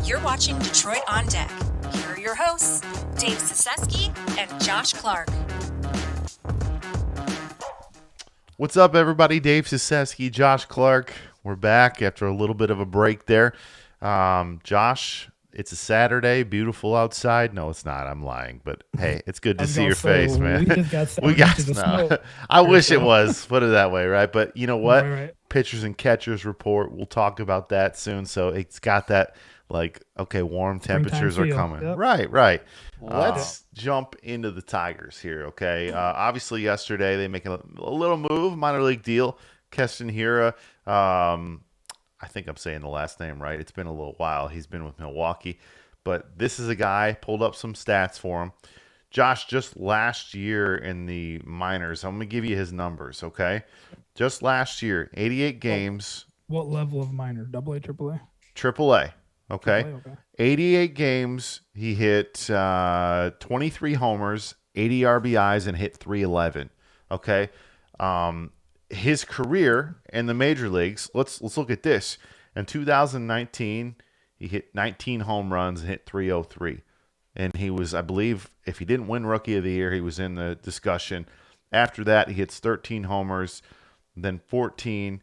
You're watching Detroit on Deck. Here are your hosts, Dave Cesefske and Josh Clark. What's up, everybody? Dave Cesefske, Josh Clark. We're back after a little bit of a break there. Josh, it's a Saturday, beautiful outside. No, it's not. I'm lying, but hey, it's good to see your face, man. We just got 7 inches of snow. I wish it was. Put it that way, right? But you know what? Right. Pitchers and catchers report. We'll talk about that soon. So it's got that warm temperatures are feel. coming. Yep. Right. Let's jump into the Tigers here, okay? Obviously, yesterday they make a little move, minor league deal. Keston Hiura, I think I'm saying the last name right. It's been a little while. He's been with Milwaukee. But this is a guy, pulled up some stats for him. Josh, just last year in the minors, I'm going to give you his numbers, okay? Just last year, 88 games. What level of minor? AA, AAA? AAA. Okay. AAA, okay. 88 games. He hit 23 homers, 80 RBIs, and hit 311. Okay. His career in the major leagues, let's look at this. In 2019, he hit 19 home runs and hit 303. And he was, I believe, if he didn't win Rookie of the Year, he was in the discussion. After that, he hits 13 homers, then 14.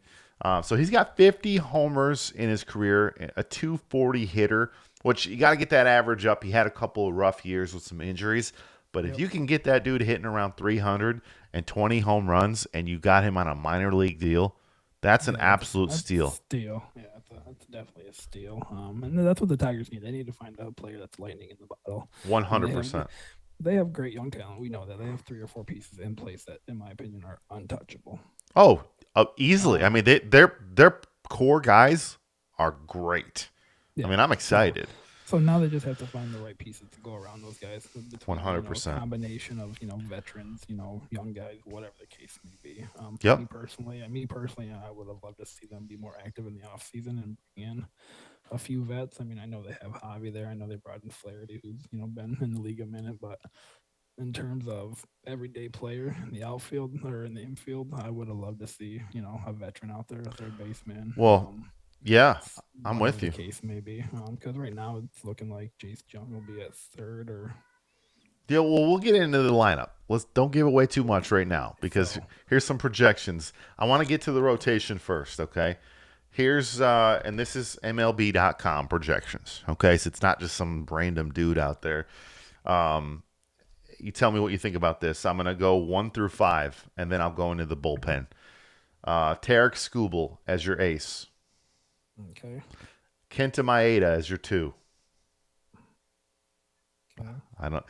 So he's got 50 homers in his career, a 240 hitter, which you got to get that average up. He had a couple of rough years with some injuries. But if you can get that dude hitting around 320 home runs and you got him on a minor league deal, that's an absolute steal. Steal. Yeah, that's definitely a steal. And that's what the Tigers need. They need to find a player that's lightning in the bottle. 100%. They have great young talent. We know that. They have 3 or 4 pieces in place that, in my opinion, are untouchable. Oh, easily. I mean, their core guys are great. Yeah. I mean, I'm excited. So now they just have to find the right pieces to go around those guys. 100%. Combination of veterans, young guys, whatever the case may be. Yep. Me personally, I would have loved to see them be more active in the off season and bring in a few vets. I mean, I know they have Javi there. I know they brought in Flaherty, who's been in the league a minute, but in terms of everyday player in the outfield or in the infield, I would have loved to see a veteran out there, a third baseman. Well. Yeah, I'm with you. The case maybe because right now it's looking like Jace Jung will be at third or. Yeah, well, we'll get into the lineup. Don't give away too much right now because here's some projections. I want to get to the rotation first, okay? Here's and this is MLB.com projections, okay? So it's not just some random dude out there. You tell me what you think about this. I'm gonna go 1 through 5, and then I'll go into the bullpen. Tarek Skubal as your ace. Okay. Kenta Maeda as your 2. Okay.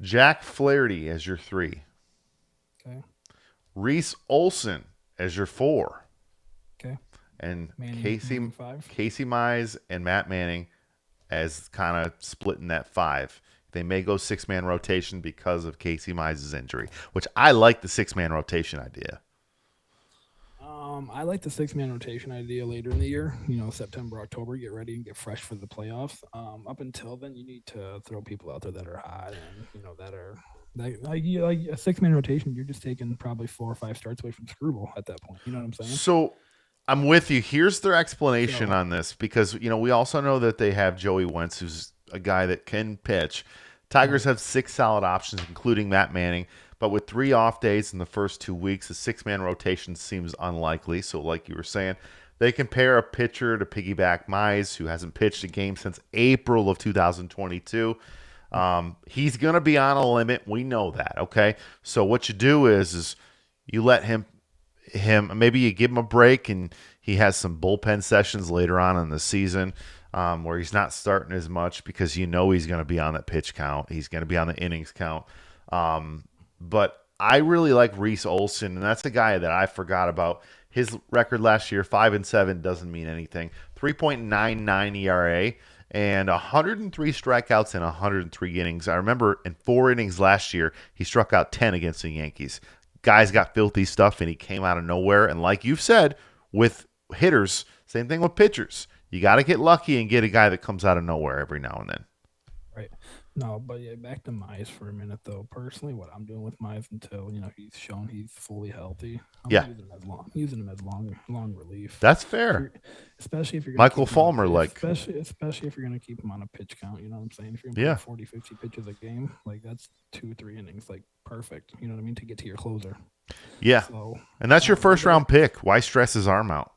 Jack Flaherty as your 3. Okay. Reese Olson as your 4. Okay. And Manning, Casey Mize and Matt Manning as kind of splitting that 5. They may go 6-man rotation because of Casey Mize's injury, which I like the 6-man rotation idea. I like the 6-man rotation idea later in the year. September, October, get ready and get fresh for the playoffs. Up until then, you need to throw people out there that are hot and that are like a 6-man rotation. You're just taking probably 4 or 5 starts away from Screwball at that point. You know what I'm saying? So I'm with you. Here's their explanation on this because we also know that they have Joey Wentz, who's a guy that can pitch. Tigers have 6 solid options, including Matt Manning. But with 3 off days in the first 2 weeks, a 6-man rotation seems unlikely. So like you were saying, they can pair a pitcher to piggyback Mize, who hasn't pitched a game since April of 2022. He's going to be on a limit. We know that, okay? So what you do is you let him maybe you give him a break, and he has some bullpen sessions later on in the season where he's not starting as much because he's going to be on that pitch count. He's going to be on the innings count. But I really like Reese Olson, and that's a guy that I forgot about. His record last year, 5-7, doesn't mean anything. 3.99 ERA and 103 strikeouts in 103 innings. I remember in 4 innings last year, he struck out 10 against the Yankees. Guy's got filthy stuff, and he came out of nowhere. And like you've said, with hitters, same thing with pitchers. You got to get lucky and get a guy that comes out of nowhere every now and then. Right. No, but yeah, back to Mize for a minute though. Personally, what I'm doing with Mize until he's shown he's fully healthy, I'm Yeah, using him as long relief. that's If fair. you're, especially if you're gonna Michael keep him on Fulmer, a, like, especially if you're gonna keep him on a pitch count. You know what I'm saying? If you're gonna yeah, play 40, 50 pitches a game, like that's 2-3 innings, like perfect. You know what I mean, to get to your closer. yeah. So, And that's your first either round pick. Why stress his arm out?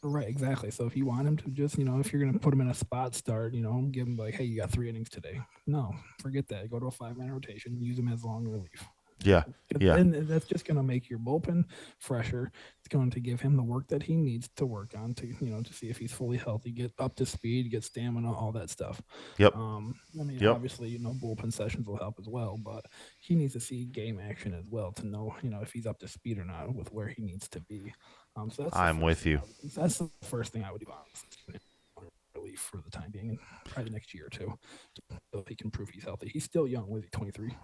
right, exactly. So if you want him to just, if you're gonna put him in a spot start, give him like, hey, you got 3 innings today. No, forget that. Go to a 5-man rotation. Use him as long relief. Yeah, yeah. And that's just gonna make your bullpen fresher. It's going to give him the work that he needs to work on to see if he's fully healthy, get up to speed, get stamina, all that stuff. Yep. Yep. Obviously, bullpen sessions will help as well, but he needs to see game action as well to know, if he's up to speed or not with where he needs to be. So I'm with you. That's the first thing I would do on relief for the time being, and probably the next year or two, so he can prove he's healthy. He's still young. Was he 23?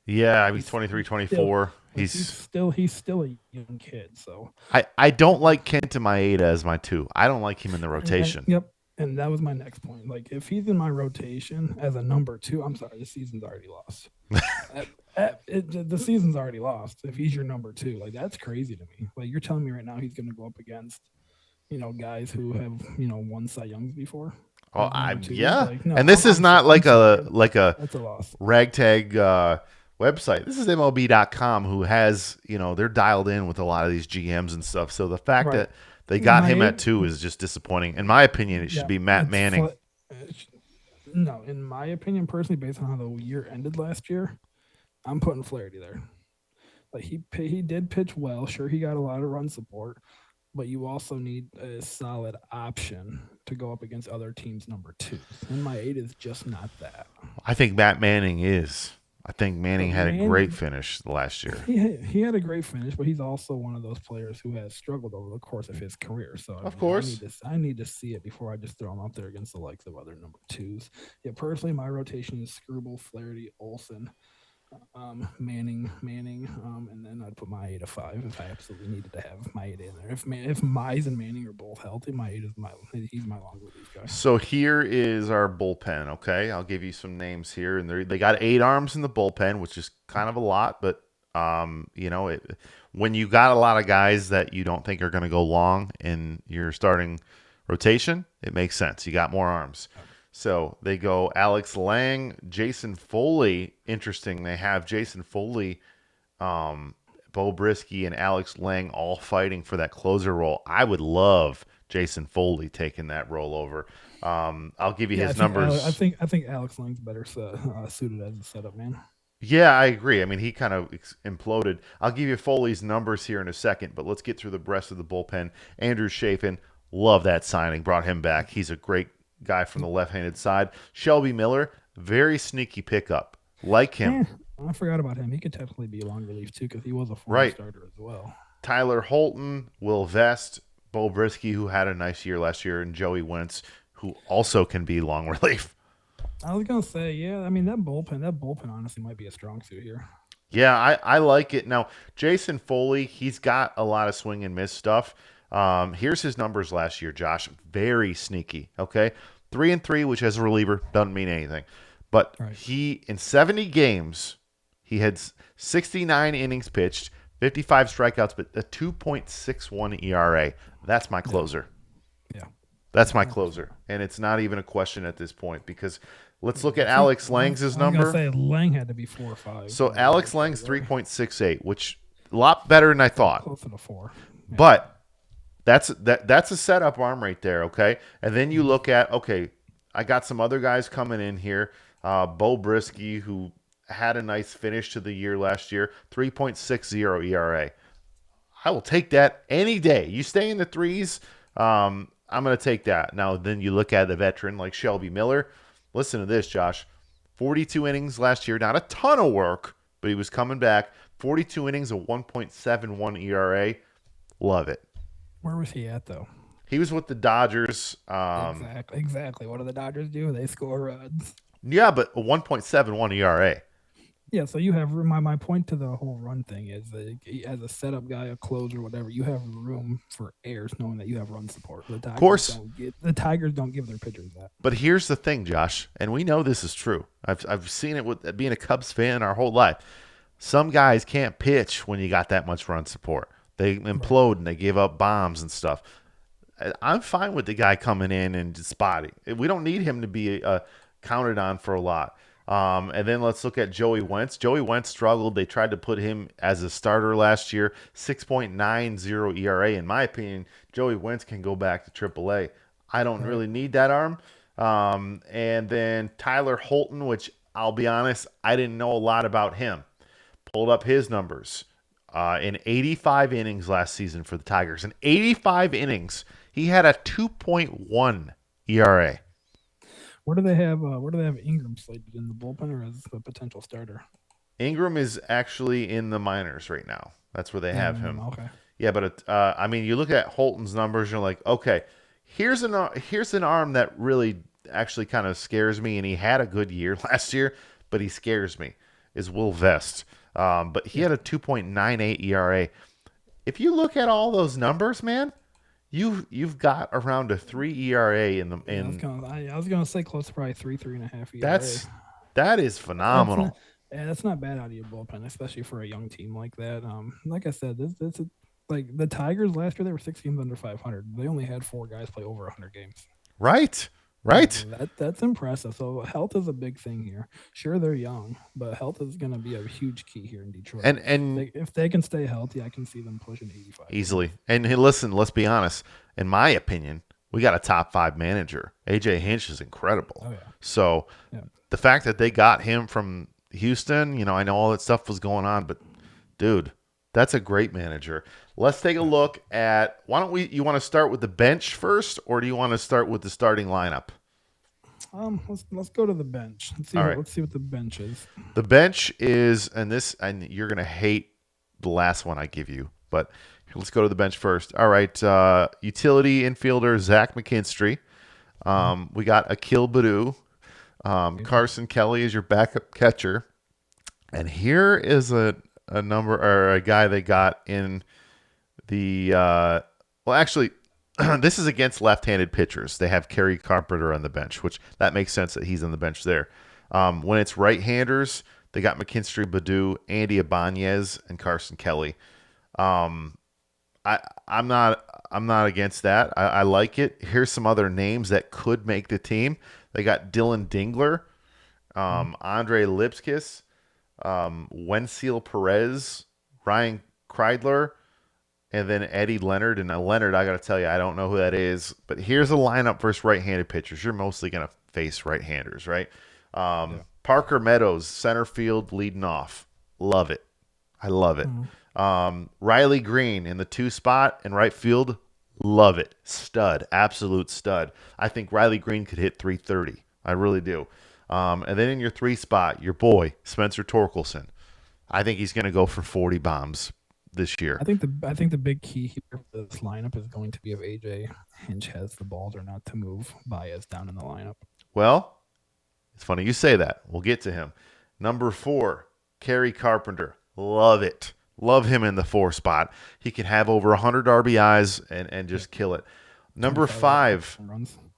Yeah, I mean, 23, 24. He's still a young kid. So I don't like Kenta Maeda as my 2. I don't like him in the rotation. Yep. And that was my next point. Like, if he's in my rotation as a number 2, I'm sorry, the season's already lost. The season's already lost. If he's your number 2, like, that's crazy to me. Like, you're telling me right now he's going to go up against, guys who have, won Cy Youngs before. Oh, yeah. Like, no, and this is not like a that's a loss. ragtag website. This is MLB.com, who has, they're dialed in with a lot of these GMs and stuff. So the fact that they got him at 2 is just disappointing. In my opinion, it should be Matt Manning. No, in my opinion, personally, based on how the year ended last year, I'm putting Flaherty there. Like, he did pitch well. Sure, he got a lot of run support, but you also need a solid option to go up against other teams' number 2s. And my 8 is just not that. I think Matt Manning is. I think Manning had a great finish last year. He had a great finish, but he's also one of those players who has struggled over the course of his career. So of course, I need to see it before I just throw him up there against the likes of other number 2s. Yeah, personally, my rotation is Skubal, Flaherty, Olsen, Manning, and then I'd put my 8 of 5 if I absolutely needed to have my 8 in there. If Mize and Manning are both healthy, my 8 is he's my long relief guy. So here is our bullpen. Okay, I'll give you some names here, and they got 8 arms in the bullpen, which is kind of a lot, but when you got a lot of guys that you don't think are going to go long in your starting rotation, it makes sense. You got more arms. So they go Alex Lang, Jason Foley. Interesting. They have Jason Foley, Bo Brisky, and Alex Lang all fighting for that closer role. I would love Jason Foley taking that role over. I'll give you his numbers. I think Alex Lang's better suited as a setup man. Yeah, I agree. I mean, he kind of imploded. I'll give you Foley's numbers here in a second, but let's get through the rest of the bullpen. Andrew Chafin, love that signing. Brought him back. He's a great guy from the left-handed side. Shelby Miller, very sneaky pickup. Like him. I forgot about him. He could technically be a long relief too because he was a former starter as well. Tyler Holton, Will Vest, Bo Brisky, who had a nice year last year, and Joey Wentz, who also can be long relief. I was gonna say, yeah. I mean, that bullpen honestly might be a strong suit here. Yeah, I like it. Now, Jason Foley, he's got a lot of swing and miss stuff. Here's his numbers last year, Josh. Very sneaky. Okay, 3-3, which as a reliever doesn't mean anything, but he in 70 games, he had 69 innings pitched, 55 strikeouts, but a 2.61 ERA. That's my closer. Yeah. That's my closer, and it's not even a question at this point because let's look at Alex Lang's number. I was gonna say Lang had to be 4 or 5. So Alex Lang's 3.68, which a lot better than I thought. Close to 4. Yeah. But that's a setup arm right there, okay? And then you look at, okay, I got some other guys coming in here. Bo Brisky, who had a nice finish to the year last year, 3.60 ERA. I will take that any day. You stay in the 3s, I'm going to take that. Now, then you look at a veteran like Shelby Miller. Listen to this, Josh. 42 innings last year. Not a ton of work, but he was coming back. 42 innings, a 1.71 ERA. Love it. Where was he at, though? He was with the Dodgers. Exactly. What do the Dodgers do? They score runs. Yeah, but a 1.71 ERA. Yeah, so you have room. My point to the whole run thing is that as a setup guy, a closer, whatever, you have room for errors knowing that you have run support. Of course. The Tigers don't give their pitchers that. But here's the thing, Josh, and we know this is true. I've seen it with being a Cubs fan our whole life. Some guys can't pitch when you got that much run support. They implode and they give up bombs and stuff. I'm fine with the guy coming in and just spotting. We don't need him to be counted on for a lot. And then let's look at Joey Wentz. Joey Wentz struggled. They tried to put him as a starter last year. 6.90 ERA. In my opinion, Joey Wentz can go back to AAA. I don't really need that arm. And then Tyler Holton, which I'll be honest, I didn't know a lot about him. Pulled up his numbers. In 85 innings last season for the Tigers. In 85 innings, he had a 2.1 ERA. Where do they have Ingram slated in the bullpen or as a potential starter? Ingram is actually in the minors right now. That's where they have him. Okay. Yeah, but I mean, you look at Holton's numbers, you're like, okay, here's an arm that really actually kind of scares me, and he had a good year last year, but he scares me. Is Will Vest. But he had a 2.98 ERA. If you look at all those numbers, man, you've got around a 3 ERA in the. I was gonna say close to probably 3.5 ERA. That is phenomenal. That's not bad out of your bullpen, especially for a young team like that. Like I said, this like the Tigers last year, they were 6 games under 500. They only had 4 guys play over 100 games. Right. That's impressive. So health is a big thing here. Sure, they're young, but health is going to be a huge key here in Detroit. And if they can stay healthy, I can see them pushing 85 easily. And hey, listen, let's be honest. In my opinion, we got a top 5 manager. AJ Hinch is incredible. Oh, yeah. So the fact that they got him from Houston, I know all that stuff was going on, but dude, that's a great manager. Let's take a look at, you want to start with the bench first, or do you want to start with the starting lineup? Let's go to the bench. Let's see what the bench is. The bench is, and you're going to hate the last one I give you, but let's go to the bench first. All right. Utility infielder, Zach McKinstry. We got Akil Baddoo. Carson Kelly is your backup catcher. And here is a number, or a guy they got in the this is against left-handed pitchers. They have Kerry Carpenter on the bench, which that makes sense that he's on the bench there. When it's right-handers, they got McKinstry, Baddoo, Andy Ibanez, and Carson Kelly. I'm not against that. I like it. Here's some other names that could make the team. They got Dylan Dingler, Andre Lipskis, Wenzel Perez, Ryan Kreidler, and then Eddie Leonard. And Leonard, I got to tell you, I don't know who that is. But here's a lineup versus right-handed pitchers. You're mostly going to face right-handers, right? Parker Meadows, center field, leading off. Love it. I love it. Riley Green in the 2 spot in right field. Love it. Stud. Absolute stud. I think Riley Green could hit 330. I really do. And then in your 3 spot, your boy, Spencer Torkelson. I think he's going to go for 40 bombs this year. I think the big key here for this lineup is going to be if AJ Hinch has the balls or not to move Baez down in the lineup. Well, it's funny you say that. We'll get to him. Number 4, Kerry Carpenter. Love it. Love him in the 4 spot. He can have over 100 RBIs and just kill it. Number 5,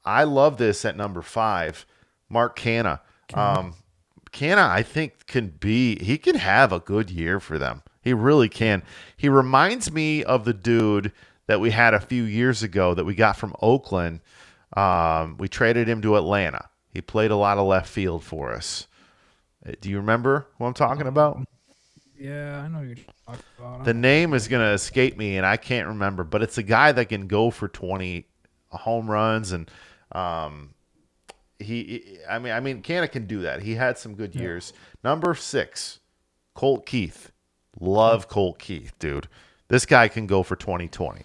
I love this at number 5, Mark Canha. Canha, I think, he can have a good year for them. He really can. He reminds me of the dude that we had a few years ago that we got from Oakland. We traded him to Atlanta. He played a lot of left field for us. Do you remember who I'm talking about? Yeah, I know who you're talking about. The name is going to escape me, and I can't remember. But it's a guy that can go for 20 home runs, and Canha can do that. He had some good years. Number 6, Colt Keith. Love Colt Keith, dude. This guy can go for 20-20.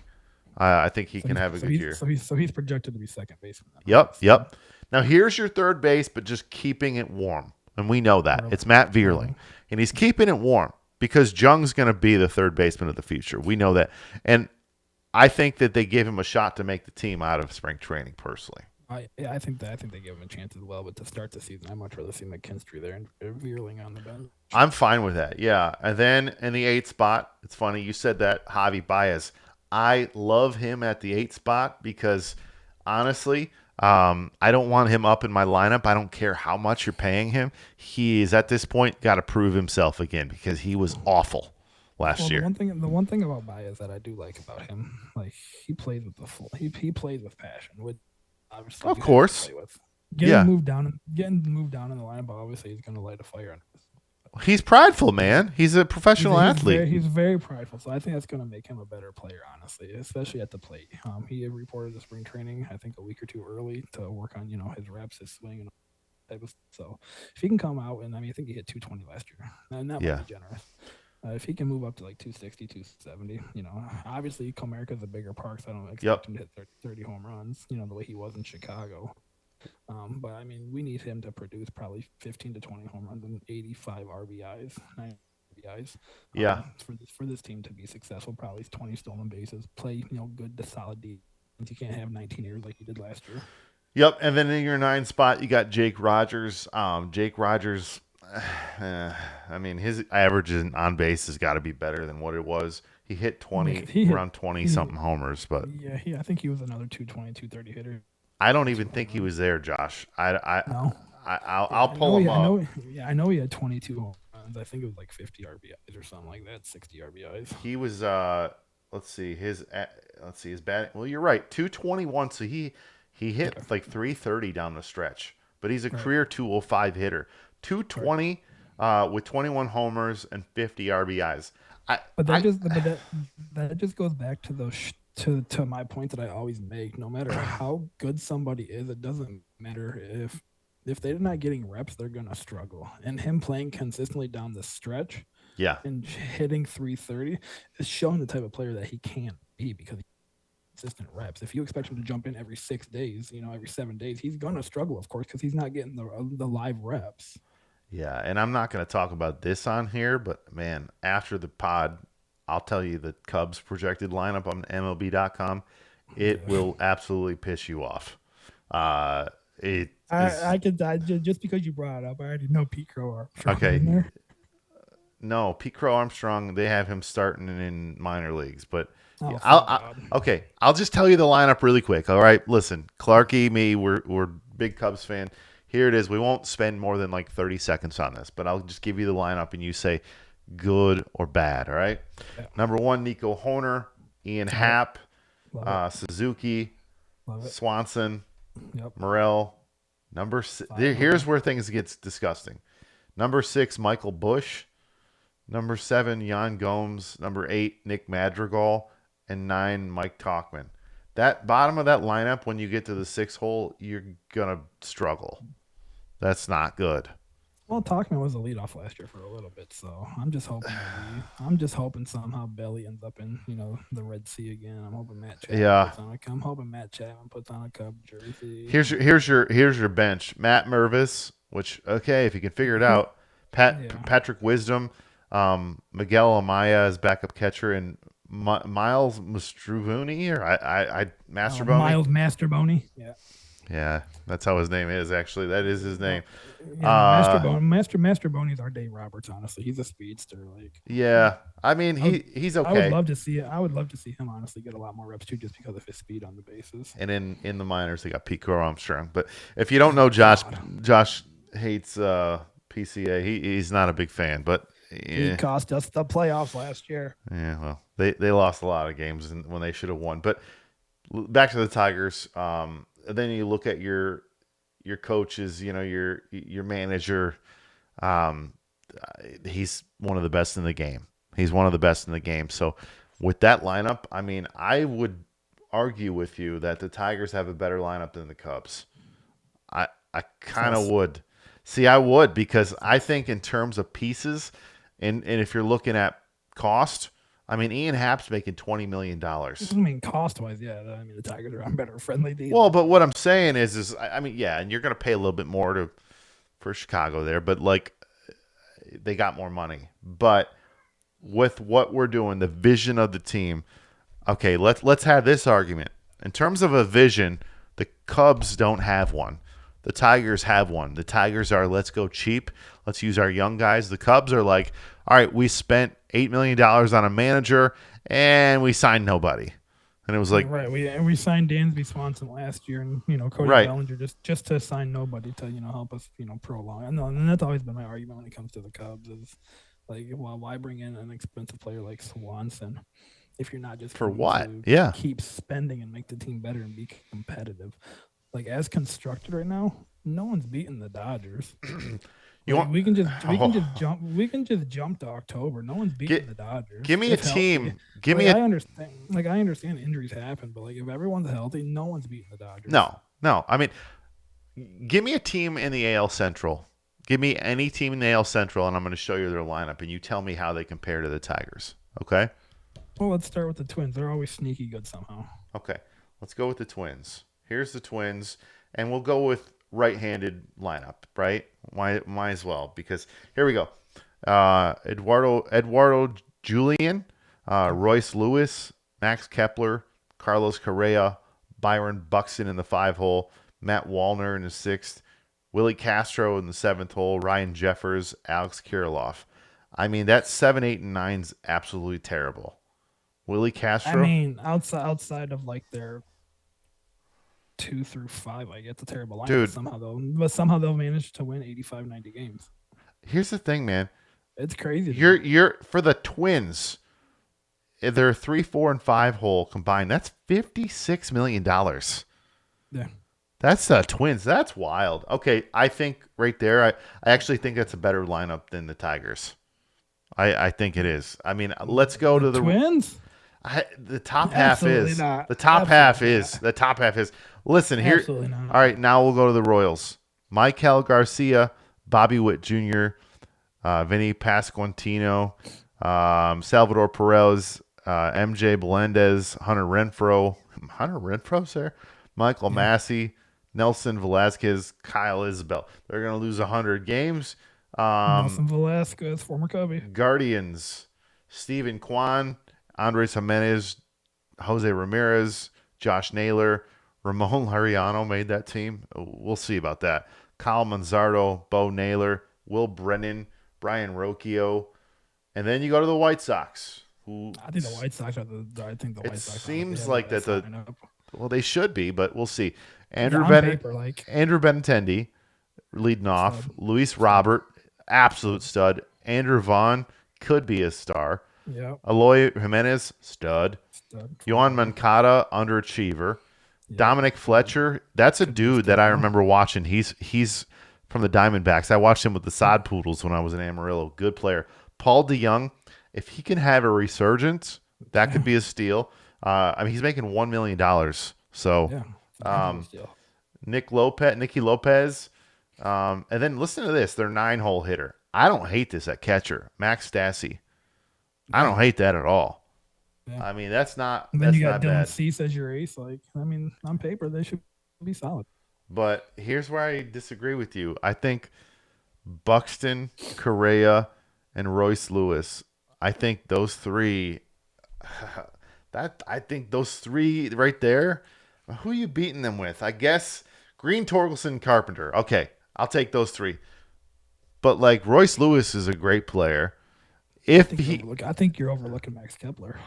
I think he can have a good year. So he's projected to be second baseman. Yep. Now here's your third base, but just keeping it warm. And we know that. It's Matt Vierling. And he's keeping it warm because Jung's going to be the third baseman of the future. We know that. And I think that they gave him a shot to make the team out of spring training, personally. I think they give him a chance as well, but to start the season, I'd much rather see McKinstry there and Vierling on the bench. I'm fine with that, yeah. And then in the 8th spot, it's funny, you said that, Javi Baez. I love him at the 8th spot because, honestly, I don't want him up in my lineup. I don't care how much you're paying him. He is at this point got to prove himself again because he was awful last year. The one thing about Baez that I do like about him, like he plays with he plays with passion. With obviously, of course, getting moved down in the lineup. Obviously, he's going to light a fire on this. He's prideful, man. He's a professional athlete. He's very prideful, so I think that's going to make him a better player, honestly, especially at the plate. He had reported to spring training, I think, a week or two early to work on his reps, his swing, and type of. So if he can come out, and I mean, I think he hit 220 last year, and that might be generous. If he can move up to like 260, 270, obviously Comerica's a bigger park, so I don't expect him to hit 30 home runs, the way he was in Chicago. But I mean, we need him to produce probably 15 to 20 home runs and 85 RBIs, 90 RBIs. For this team to be successful, probably 20 stolen bases, play good to solid defense. You can't have 19 years like you did last year. Yep, and then in your 9 spot, you got Jake Rogers. Jake Rogers, I mean, his average on base has got to be better than what it was. He hit around 20 something homers, but I think he was another 220, 230 hitter. I don't even think he was there, Josh. No. I'll pull him up. I know he had 22 home runs. I think it was like 50 RBIs or something like that, 60 RBIs. He was let's see his batting. Well, you're right, 221. So he hit like 330 down the stretch, but he's a career 205 hitter. 220 with 21 homers and 50 RBIs. That just goes back to those. To my point that I always make, no matter how good somebody is, it doesn't matter if they're not getting reps, they're gonna struggle. And him playing consistently down the stretch, and hitting 330 is showing the type of player that he can be because consistent reps. If you expect him to jump in every 6 days, every 7 days, he's gonna struggle, of course, because he's not getting the live reps. Yeah, and I'm not going to talk about this on here, but man, after the pod, I'll tell you the Cubs projected lineup on MLB.com. It will absolutely piss you off. Just because you brought it up, I already know Pete Crow Armstrong. Okay. In there. No, Pete Crow Armstrong, they have him starting in minor leagues, but I'll just tell you the lineup really quick. All right, listen, Clarky, me, we're big Cubs fan. Here it is. We won't spend more than like 30 seconds on this, but I'll just give you the lineup and you say good or bad, all right? Yeah. Number 1, Nico Hoerner, Ian Happ, Suzuki, Swanson, Morel. Number 6. Here's where things get disgusting. Number 6, Michael Busch. Number 7, Yan Gomes. Number 8, Nick Madrigal. And 9, Mike Tauchman. That bottom of that lineup, when you get to the 6th hole, you're going to struggle. That's not good. Well, Tauchman was the leadoff last year for a little bit, so I'm just hoping somehow Belly ends up in the Red Sea again. I'm hoping Matt Chapman puts on a Cub jersey. Here's your bench: Matt Mervis, which if you can figure it out, Patrick Wisdom, Miguel Amaya as backup catcher, and Miles Mastrobuoni Masterboni. Miles Masterboni. Yeah, that's how his name is. Actually, that is his name. Masterboni is our Dave Roberts. Honestly, he's a speedster. I mean, he's okay. I would love to see him honestly get a lot more reps too, just because of his speed on the bases. And in the minors, they got Pete Crow Armstrong. But if you don't know, Josh hates PCA. He's not a big fan, but he cost us the playoffs last year. Yeah, well, they lost a lot of games when they should have won. But back to the Tigers. Then you look at your coaches, your manager. He's one of the best in the game. So with that lineup, I mean, I would argue with you that the Tigers have a better lineup than the Cubs. I kind of would. See, I would, because I think in terms of pieces, and if you're looking at cost, I mean, Ian Happ's making $20 million. I mean, cost-wise, yeah. I mean, the Tigers are on better friendly deals. Well, but what I'm saying is I mean, yeah, and you're going to pay a little bit more for Chicago there, but like they got more money. But with what we're doing, the vision of the team, okay, let's have this argument. In terms of a vision, the Cubs don't have one. The Tigers have one. The Tigers are, let's go cheap. Let's use our young guys. The Cubs are like, all right, we spent $8 million on a manager and we signed nobody. And it was like, right. We signed Dansby Swanson last year, and Cody right. Bellinger just to sign nobody to help us prolong. And that's always been my argument when it comes to the Cubs is like, well, why bring in an expensive player like Swanson if you're not just For going what? to Yeah. keep spending and make the team better and be competitive? Like as constructed right now, no one's beating the Dodgers. We can just jump to October. No one's beating the Dodgers. Give me a team. I understand. Like I understand injuries happen, but like if everyone's healthy, no one's beating the Dodgers. No. I mean, give me a team in the AL Central. Give me any team in the AL Central, and I'm going to show you their lineup, and you tell me how they compare to the Tigers. Okay? Well, let's start with the Twins. They're always sneaky good somehow. Okay. Let's go with the Twins. Here's the Twins, and we'll go with right-handed lineup, right? Might as well, because here we go. Eduardo Julian, Royce Lewis, Max Kepler, Carlos Correa, Byron Buxton in the 5-hole, Matt Wallner in the 6th, Willie Castro in the 7th hole, Ryan Jeffers, Alex Kirilloff. I mean, that 7, 8, and 9's absolutely terrible. Willie Castro? I mean, outside of like their 2 through 5, I get the terrible lineup. Dude. Somehow they'll manage to win 85, 90 games. Here's the thing, man. It's crazy. You're for the Twins. Their 3, 4, and 5 hole combined. That's $56 million. Yeah. That's the Twins. That's wild. Okay, I think right there, I actually think that's a better lineup than the Tigers. I think it is. I mean, let's go to the Twins. The top half Absolutely is. not. The top half Absolutely is. The top half is. Listen here. Absolutely not. All right, now we'll go to the Royals. Maikel Garcia, Bobby Witt Jr., Vinny Pasquantino, Salvador Perez, MJ Melendez, Hunter Renfroe's there, Michael Massey, Nelson Velasquez, Kyle Isabel. They're going to lose 100 games. Nelson Velasquez, former Cubby. Guardians, Steven Kwan, Andres Jimenez, Jose Ramirez, Josh Naylor, Ramon Laureano made that team. We'll see about that. Kyle Manzardo, Bo Naylor, Will Brennan, Brian Rocchio. And then you go to the White Sox. I think the White Sox are the White Sox. It seems like that well, they should be, but we'll see. Andrew Benintendi leading off. Stud. Luis Robert, absolute stud. Andrew Vaughn could be a star. Yep. Eloy Jimenez, stud. Yohan Moncada, underachiever. Yep. Dominic Fletcher, that's a dude that I remember watching. He's from the Diamondbacks. I watched him with the Sod Poodles when I was in Amarillo. Good player. Paul DeYoung, if he can have a resurgence, that could be a steal. I mean, he's making $1 million. So, Nicky Lopez. And then listen to this, their 9-hole hitter. I don't hate this at catcher, Max Stassi. I don't hate that at all. Yeah. I mean, that's not. And then you got Dylan Cease as your ace. Like, I mean, on paper they should be solid. But here's where I disagree with you. I think Buxton, Correa, and Royce Lewis. I think those three. I think those three right there. Who are you beating them with? I guess Green, Torkelson, Carpenter. Okay, I'll take those three. But like Royce Lewis is a great player. I think you're overlooking Max Kepler.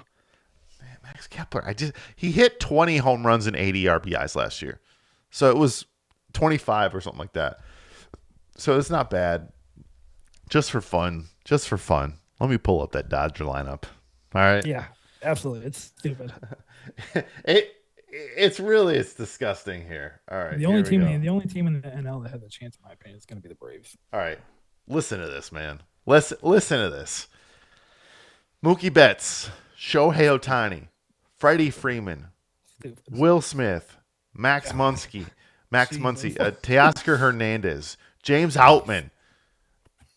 Man, Max Kepler. He hit 20 home runs and 80 RBIs last year. So it was 25 or something like that. So it's not bad. Just for fun. Let me pull up that Dodger lineup. All right. Yeah, absolutely. It's stupid. It's disgusting here. All right. The only team in the NL that has a chance, in my opinion, is going to be the Braves. All right. Listen to this, man. Listen to this. Mookie Betts, Shohei Ohtani, Freddie Freeman, Stupid. Will Smith, Max Muncy, Teoscar Hernandez, James Outman,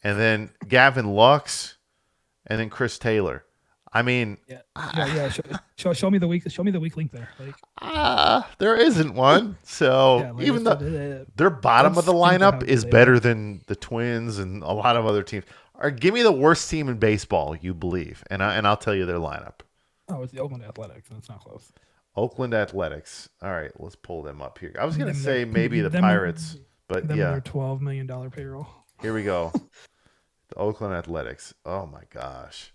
and then Gavin Lux, and then Chris Taylor. I mean, Show me the weak link there. Like, there isn't one. So even though their bottom of the lineup is better than the Twins and a lot of other teams. Or give me the worst team in baseball you believe, and I'll tell you their lineup. Oh, it's the Oakland Athletics, and it's not close. Oakland Athletics. All right, let's pull them up here. I was going to say maybe the Pirates, but yeah. Their $12 million payroll. Here we go. The Oakland Athletics. Oh my gosh.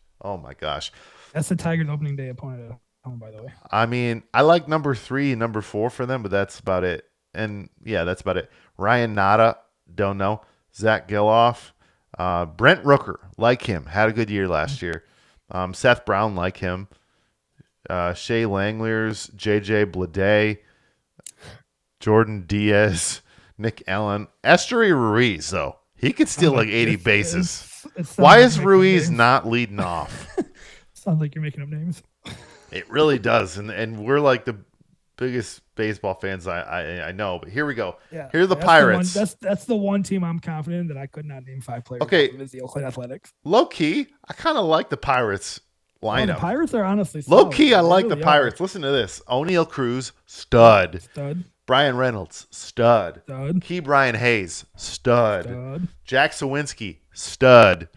That's the Tigers' opening day opponent home, by the way. I mean, I like number 3 and number 4 for them, but that's about it. And yeah, that's about it. Ryan Nada, don't know. Zach Giloff, Brent Rooker, like him, had a good year last year. Seth Brown, like him. Shea Langeliers, JJ Bleday, Jordan Diaz, Nick Allen, Estuary Ruiz, though. He could steal like 80 bases. Why is Ruiz not leading off? Sounds like you're making up names. It really does. And we're like the biggest baseball fans I know. But here we go. Yeah, here are the Pirates. That's the one team I'm confident that I could not name 5 players. Okay. Is the Oakland Athletics. Low key, I kind of like the Pirates lineup. The Pirates are honestly low solid. key. I like really the Pirates. Listen to this: O'Neal Cruz, stud. Brian Reynolds, stud. Key Brian Hayes, stud. Jack Sawinski, stud.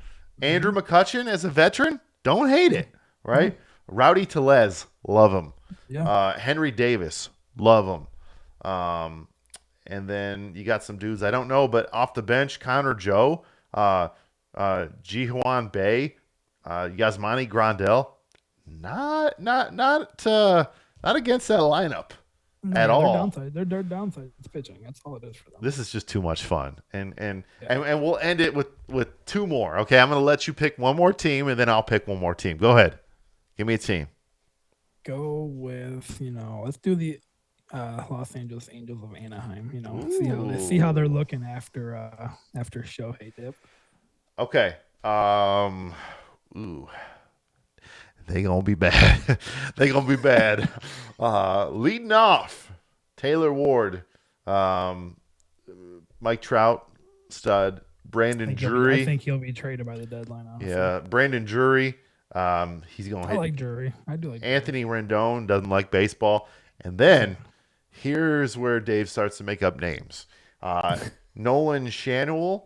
Andrew McCutchen as a veteran, don't hate it, right? Rowdy Tellez, love him. Yeah. Henry Davis, love him. And then you got some dudes I don't know, but off the bench, Connor Joe, Jihuan Bay, Yasmani Grandel, not against that lineup at all. They're downside. It's pitching. That's all it is for them. This is just too much fun, and we'll end it with 2 more. Okay, I'm going to let you pick one more team, and then I'll pick one more team. Go ahead, give me a team. Go with let's do the Los Angeles Angels of Anaheim. See how they're looking after Shohei dip. Okay. They gonna be bad. They gonna be bad. Leading off, Taylor Ward, Mike Trout, stud. Brandon Drury. I think he'll be traded by the deadline. Honestly. Yeah, Brandon Drury. He's gonna hit. I like Drury. I do like Anthony Rendon doesn't like baseball, and then here's where Dave starts to make up names. Nolan Schanuel,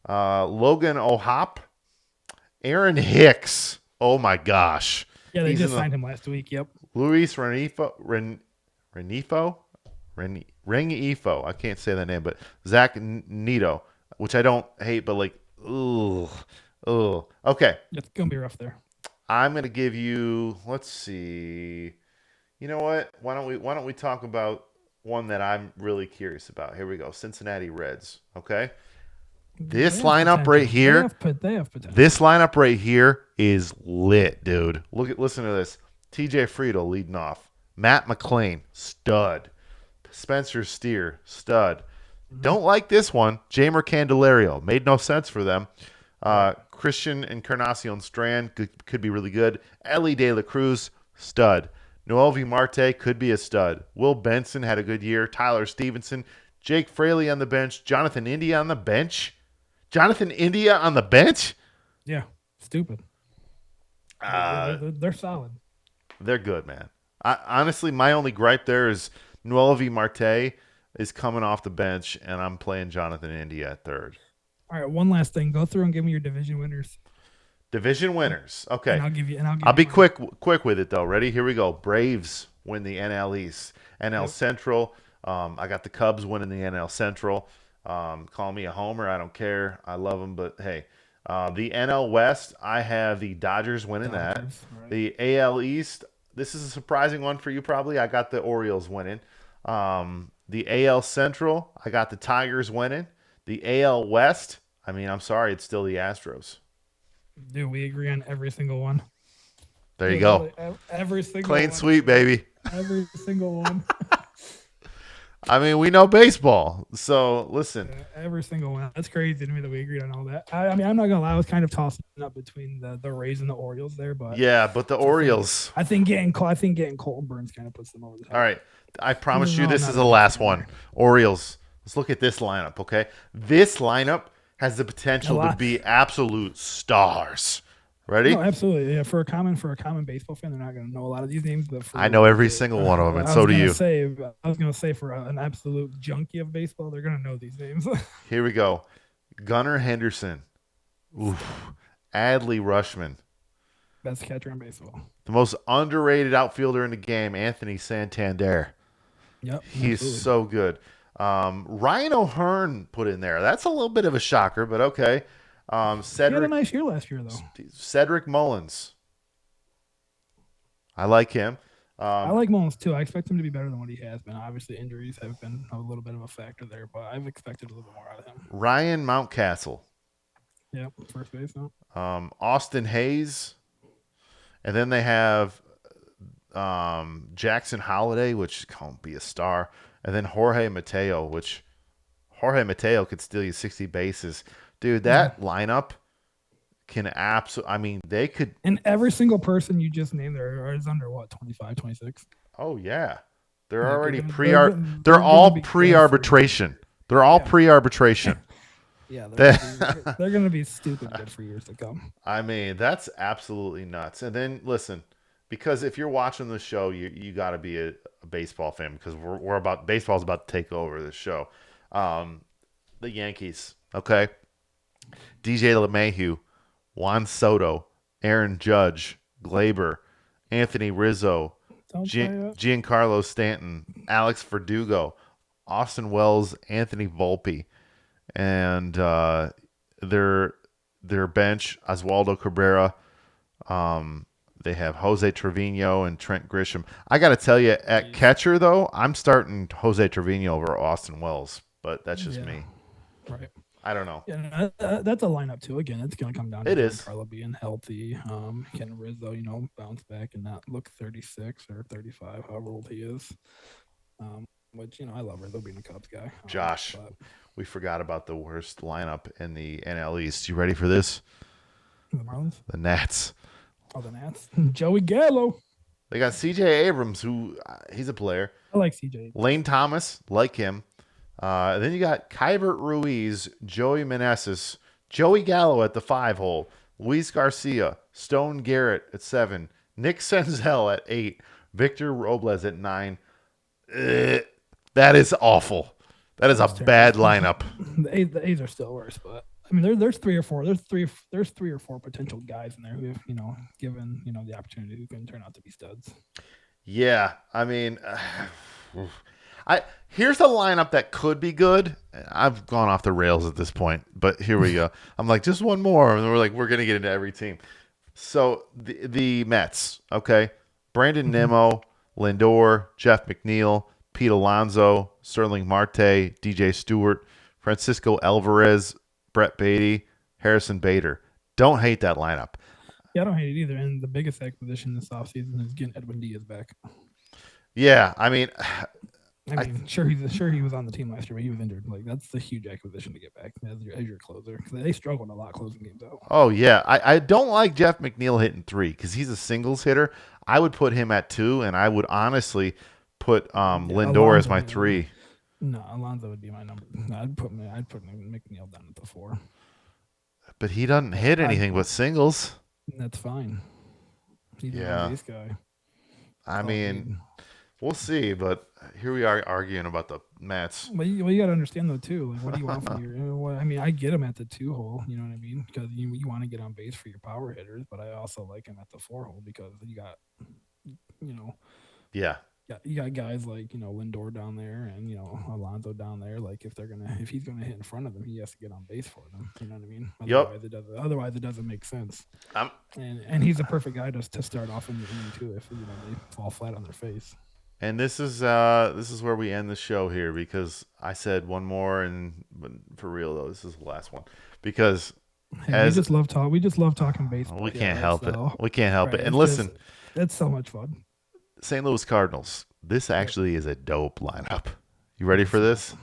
Logan O'Hop, Aaron Hicks. Oh my gosh. Yeah, they just signed him last week. Yep. Luis Rengifo. I can't say that name, but Zach Nito, which I don't hate, but like, ooh. Okay. It's gonna be rough there. I'm gonna give you. Let's see. You know what? Why don't we talk about one that I'm really curious about? Here we go. Cincinnati Reds. Okay. This lineup right here. They have potential. This lineup right here is lit, dude. Listen to this. TJ Friedel leading off. Matt McClain, stud. Spencer Steer, stud. Don't like this one. Jamer Candelario. Made no sense for them. Christian Encarnacion Strand could be really good. Ellie De La Cruz, stud. Noelvi Marte could be a stud. Will Benson had a good year. Tyler Stevenson. Jake Fraley on the bench. Jonathan India on the bench. Yeah, stupid. They're solid. They're good, man. Honestly, my only gripe there is Noelvi Marte is coming off the bench, and I'm playing Jonathan India at third. All right, one last thing. Go through and give me your division winners. Division winners. Okay. And I'll be quick with it though. Ready? Here we go. Braves win the NL East. NL Central. I got the Cubs winning the NL Central. Call me a homer. I don't care. I love them, but hey. The NL West, I have the Dodgers winning that. Right. The AL East, this is a surprising one for you probably. I got the Orioles winning. The AL Central, I got the Tigers winning. The AL West, I mean, I'm sorry, it's still the Astros. Dude, we agree on every single one. There you go. Every single Clean one. sweep, baby. Every single one. I mean, we know baseball, so listen. Every single one. That's crazy to me that we agreed on all that. I mean, I'm not gonna lie. I was kind of tossing up between the Rays and the Orioles there, but but the Orioles. I think getting Colton Burns kind of puts them over the top. All right, I promise you, this is the last one. Orioles. Let's look at this lineup, okay? This lineup has the potential to be absolute stars. Ready? No, absolutely. Yeah, for a common baseball fan, they're not going to know a lot of these names. But I know every single one of them, and so do you. I was going to say for an absolute junkie of baseball, they're going to know these names. Here we go. Gunnar Henderson. Oof. Adley Rutschman. Best catcher in baseball. The most underrated outfielder in the game, Anthony Santander. Yep. He's absolutely so good. Ryan O'Hearn put in there. That's a little bit of a shocker, but okay. Cedric, he had a nice year last year, though. Cedric Mullins. I like him. I like Mullins too. I expect him to be better than what he has been. Obviously, injuries have been a little bit of a factor there, but I've expected a little bit more out of him. Ryan Mountcastle. Yep, first base. No? Austin Hayes. And then they have Jackson Holiday, which can't be a star. And then Jorge Mateo, which Jorge Mateo could steal you 60 bases. Dude, that lineup can absolutely, I mean, they could. And every single person you just named there is under what, 25, 26? Oh, yeah. They're already they're all pre-arbitration. They're all pre-arbitration. Yeah, they're going to be stupid good for years to come. I mean, that's absolutely nuts. And then, listen, because if you're watching the show, you got to be a baseball fan because baseball's about to take over the show. The Yankees, okay? DJ LeMahieu, Juan Soto, Aaron Judge, Glaber, Anthony Rizzo, Giancarlo Stanton, Alex Verdugo, Austin Wells, Anthony Volpe, and their bench, Oswaldo Cabrera. They have Jose Trevino and Trent Grisham. I got to tell you, at catcher, though, I'm starting Jose Trevino over Austin Wells, but that's just me. Right. I don't know. Yeah, that's a lineup, too. Again, it's going to come down to Giancarlo being healthy. Can Rizzo, bounce back and not look 36 or 35, however old he is. Which, I love Rizzo being a Cubs guy. Josh, we forgot about the worst lineup in the NL East. You ready for this? The Marlins? The Nats. Oh, the Nats. Joey Gallo. They got C.J. Abrams, who he's a player. I like C.J. Lane Thomas, like him. Then you got Kybert Ruiz, Joey Meneses, Joey Gallo at the 5-hole, Luis Garcia, Stone Garrett at 7, Nick Senzel at 8, Victor Robles at 9. That is awful. That is a bad lineup. The A's are still worse, but I mean, there's three or four potential guys in there who, given the opportunity, who can turn out to be studs. Yeah, I mean, here's a lineup that could be good. I've gone off the rails at this point, but here we go. I'm like, just one more, and we're gonna get into every team. So the Mets, okay, Brandon Nimmo, Lindor, Jeff McNeil, Pete Alonso, Sterling Marte, DJ Stewart, Francisco Alvarez, Brett Beatty, Harrison Bader. Don't hate that lineup. Yeah, I don't hate it either. And the biggest acquisition this offseason is getting Edwin Diaz back. Yeah, I mean, sure he was on the team last year, but he was injured. Like, that's the huge acquisition to get back as your closer. Because they struggled a lot closing games out. Oh, yeah. I don't like Jeff McNeil hitting 3 because he's a singles hitter. I would put him at 2, and I would honestly put Lindor as my 3. No, Alonso would be my number. I'd put McNeil down at the 4. But he doesn't hit anything but singles. That's fine. He's a base guy. I mean, we'll see. But here we are arguing about the Mets. Well, you got to understand though too. Like, what do you want from your? I mean, I get him at the 2 hole. You know what I mean? Because you want to get on base for your power hitters, but I also like him at the 4 hole because you got, Yeah. Yeah, you got guys like Lindor down there and Alonso down there. Like if he's gonna hit in front of them, he has to get on base for them. You know what I mean? Otherwise, it doesn't make sense. And he's a perfect guy to start off in the inning too if they fall flat on their face. And this is where we end the show here because I said one more, but for real though, this is the last one because we just love talking baseball. We can't help it. We can't help it. And listen, it's so much fun. St. Louis Cardinals. This actually is a dope lineup. You ready for this?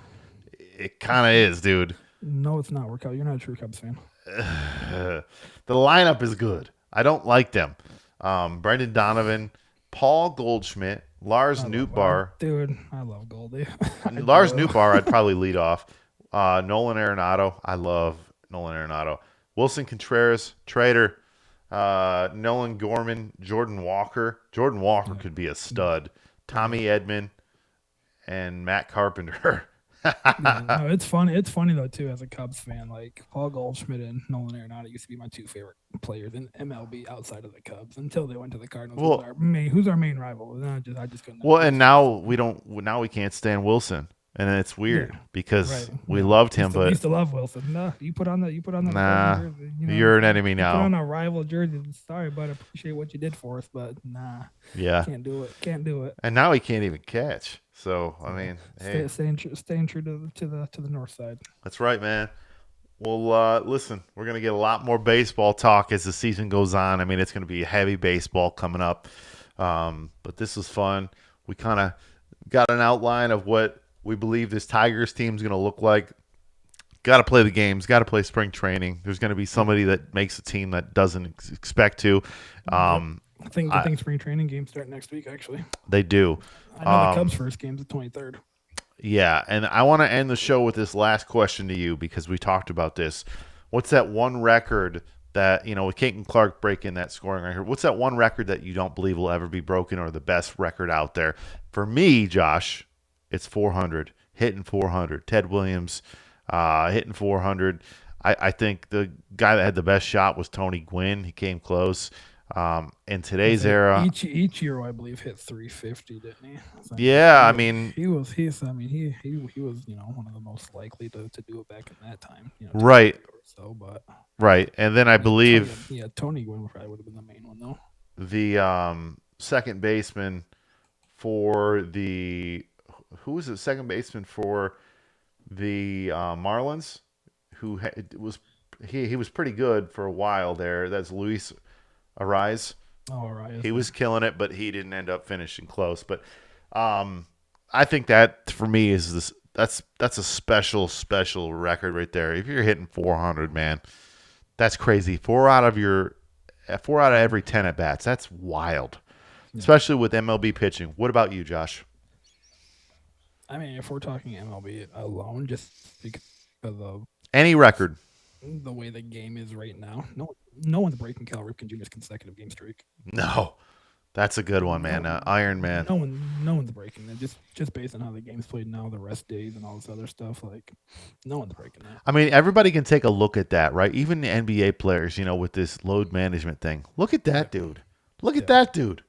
It kind of is, dude. No, it's not. You're not a true Cubs fan. The lineup is good. I don't like them. Brendan Donovan, Paul Goldschmidt, Lars Nootbaar. Dude, I love Goldie. Lars Nootbaar, I'd probably lead off. Nolan Arenado. I love Nolan Arenado. Wilson Contreras, Trader. Nolan Gorman, Jordan Walker. Jordan Walker could be a stud. Tommy Edman and Matt Carpenter. No, it's funny. It's funny though too as a Cubs fan. Like Paul Goldschmidt and Nolan Arenado used to be my 2 favorite players in MLB outside of the Cubs until they went to the Cardinals. Well, who's our main rival? I just couldn't. Well, and now we can't stand Wilson. And it's weird because Right. we Yeah. loved him, We used but to love Wilson. No, you put on that nah, jersey. you're an enemy You put now. on a rival jersey. Sorry, but I appreciate what you did for us, but nah, Yeah. can't do it. Can't do it. And now he can't even catch. So, I mean, hey, Staying true to the north side. that's right, man. Well, listen, we're going to get a lot more baseball talk as the season goes on. I mean, it's going to be heavy baseball coming up. But this was fun. We kind of got an outline of what we believe this Tigers team is going to look like. Got to play the games. Got to play spring training. There's going to be somebody that makes a team that doesn't expect to. I think spring training games start next week. Actually, They do. I know the Cubs' first game's the 23rd. Yeah, and I want to end the show with this last question to you because we talked about this. What's that one record that, with Cesefske and Clark breaking that scoring record, what's that one record that you don't believe will ever be broken or the best record out there? For me, Josh, it's 400, hitting 400. Ted Williams hitting 400. I think the guy that had the best shot was Tony Gwynn. He came close. In today's era, each year I believe hit 350, didn't he? Yeah, he was one of the most likely to do it back in that time. Right. But right, and then I believe Tony Gwynn probably would have been the main one though. The second baseman for who was the second baseman for the Marlins, who he was pretty good for a while there. That's Luis Ariz. Oh, right. He was killing it, but he didn't end up finishing close. But I think that for me is that's a special record right there. If you're hitting 400, man, that's crazy. 4 out of every 10 at bats. That's wild, especially with MLB pitching. What about you, Josh? I mean, if we're talking MLB alone, just because of any record, the way the game is right now, no one's breaking Cal Ripken Jr.'s consecutive game streak. No, that's a good one, man. Iron Man. No one's breaking it. Just based on how the game's played now, the rest days and all this other stuff, like no one's breaking that. I mean, everybody can take a look at that, right? Even the NBA players, with this load management thing. Look at that dude. Look at that dude.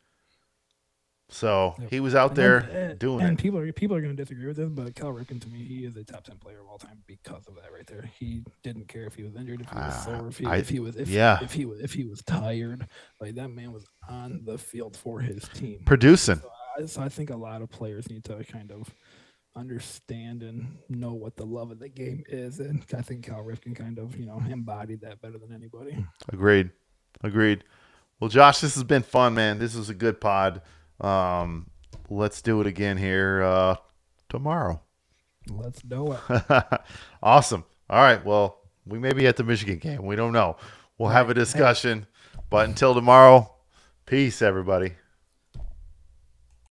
So he was out there doing it. And people are going to disagree with this, but Cal Ripken, to me, he is a top 10 player of all time because of that right there. He didn't care if he was injured, if he was sore, if he was tired. Like that man was on the field for his team, producing. So I think a lot of players need to kind of understand and know what the love of the game is, and I think Cal Ripken kind of embodied that better than anybody. Agreed. Well, Josh, this has been fun, man. This was a good pod. Let's do it again here tomorrow. Let's do it. Awesome. All right. Well, we may be at the Michigan game. We don't know. We'll have a discussion. But until tomorrow, peace, everybody.